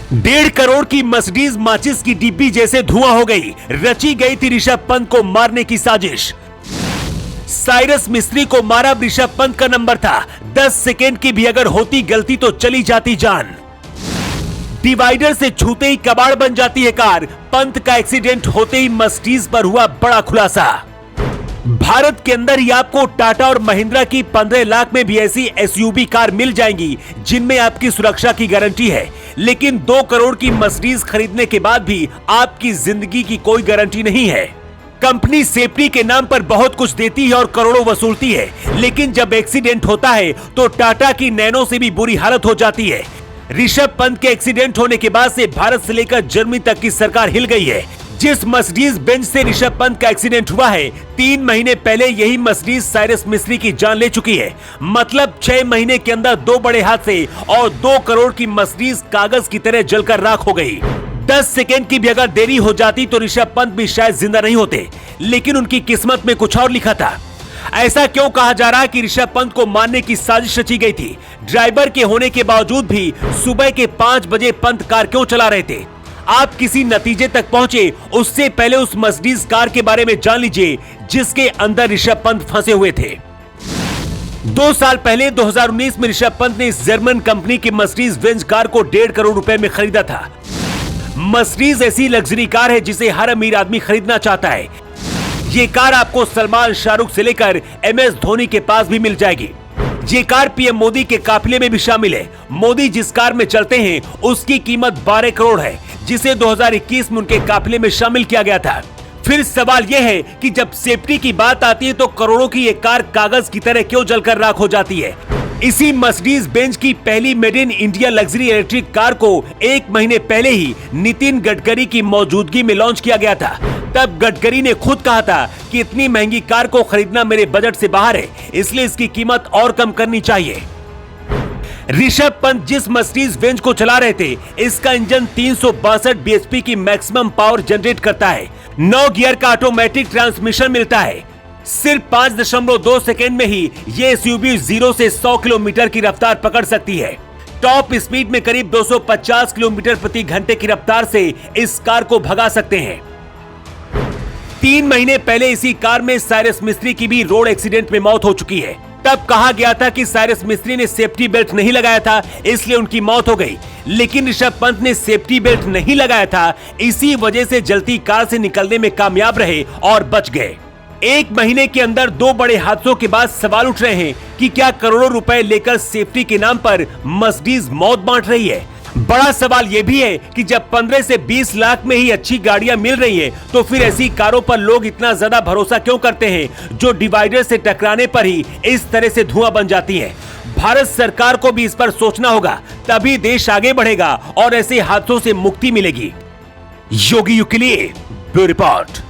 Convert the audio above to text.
1.5 करोड़ की मर्सिडीज माचिस की डिब्बी जैसे धुआं हो गई। रची गई थी ऋषभ पंत को मारने की साजिश। साइरस मिस्त्री को मारा ऋषभ पंत का नंबर था। 10 सेकेंड की भी अगर होती गलती तो चली जाती जान। डिवाइडर से छूते ही कबाड़ बन जाती है कार। पंत का एक्सीडेंट होते ही मर्सिडीज पर हुआ बड़ा खुलासा। भारत के अंदर ही आपको टाटा और महिंद्रा की 15 लाख में भी ऐसी एसयूवी कार मिल जाएंगी जिनमें आपकी सुरक्षा की गारंटी है, लेकिन 2 करोड़ की मर्सिडीज खरीदने के बाद भी आपकी जिंदगी की कोई गारंटी नहीं है। कंपनी सेफ्टी के नाम पर बहुत कुछ देती है और करोड़ों वसूलती है, लेकिन जब एक्सीडेंट होता है तो टाटा की नैनो से भी बुरी हालत हो जाती है। ऋषभ पंत के एक्सीडेंट होने के बाद से भारत से लेकर जर्मनी तक की सरकार हिल गई है। जिस मर्सिडीज बेंज से ऋषभ पंत का एक्सीडेंट हुआ है, 3 महीने पहले यही मर्सिडीज साइरस मिस्त्री की जान ले चुकी है। मतलब 6 महीने के अंदर 2 बड़े हादसे और 2 करोड़ की मर्सिडीज कागज की तरह जलकर राख हो गई। 10 सेकेंड की भी अगर देरी हो जाती तो ऋषभ पंत भी शायद जिंदा नहीं होते, लेकिन उनकी किस्मत में कुछ और लिखा था। ऐसा क्यों कहा जा रहा है कि ऋषभ पंत को मारने की साजिश रची गई थी? ड्राइवर के होने के बावजूद भी सुबह के 5 बजे पंत कार क्यों चला रहे थे? आप किसी नतीजे तक पहुंचे उससे पहले उस मर्सिडीज कार के बारे में जान लीजिए जिसके अंदर ऋषभ पंत फंसे हुए थे। 2 साल पहले 2019 में ऋषभ पंत ने इस जर्मन कंपनी की मर्सिडीज बेंज कार को 1.5 करोड़ रुपए में खरीदा था। मर्सिडीज ऐसी लग्जरी कार है जिसे हर अमीर आदमी खरीदना चाहता है। ये कार आपको सलमान, शाहरुख से लेकर MS धोनी के पास भी मिल जाएगी। ये कार पीएम मोदी के काफिले में भी शामिल है। मोदी जिस कार में चलते हैं उसकी कीमत 12 करोड़ है, जिसे 2021 में उनके काफिले में शामिल किया गया था। फिर सवाल यह है कि जब सेफ्टी की बात आती है तो करोड़ों की ये कार कागज की तरह क्यों जलकर राख हो जाती है? इसी मर्सिडीज बेंज की पहली made in India luxury electric car को 1 महीने पहले ही नितिन गडकरी की मौजूदगी में लॉन्च किया गया था। तब गडकरी ने खुद कहा था कि इतनी महंगी कार को खरीदना मेरे बजट से बाहर है, इसलिए इसकी कीमत और कम करनी चाहिए। ऋषभ पंत जिस मर्सिडीज बेंज को चला रहे थे, इसका इंजन 362 bhp की मैक्सिमम पावर जनरेट करता है। 9 गियर का ऑटोमेटिक ट्रांसमिशन मिलता है। सिर्फ 5.2 सेकेंड में ही ये एसयूवी 0 से 100 किलोमीटर की रफ्तार पकड़ सकती है। टॉप स्पीड में करीब 250 किलोमीटर प्रति घंटे की रफ्तार से इस कार को भगा सकते हैं। 3 महीने पहले इसी कार में साइरस मिस्त्री की भी रोड एक्सीडेंट में मौत हो चुकी है। तब कहा गया था कि साइरस मिस्त्री ने सेफ्टी बेल्ट नहीं लगाया था, इसलिए उनकी मौत हो गई। लेकिन ऋषभ पंत ने सेफ्टी बेल्ट नहीं लगाया था, इसी वजह से जलती कार से निकलने में कामयाब रहे और बच गए। 1 महीने के अंदर 2 बड़े हादसों के बाद सवाल उठ रहे हैं कि क्या करोड़ों रुपए लेकर सेफ्टी के नाम पर मर्सिडीज मौत बांट रही है? बड़ा सवाल यह भी है कि जब 15 से 20 लाख में ही अच्छी गाड़ियां मिल रही हैं, तो फिर ऐसी कारों पर लोग इतना ज्यादा भरोसा क्यों करते हैं जो डिवाइडर से टकराने पर ही इस तरह से धुआं बन जाती है? भारत सरकार को भी इस पर सोचना होगा, तभी देश आगे बढ़ेगा और ऐसे हादसों से मुक्ति मिलेगी। योगी यू के लिए ब्यूरो रिपोर्ट।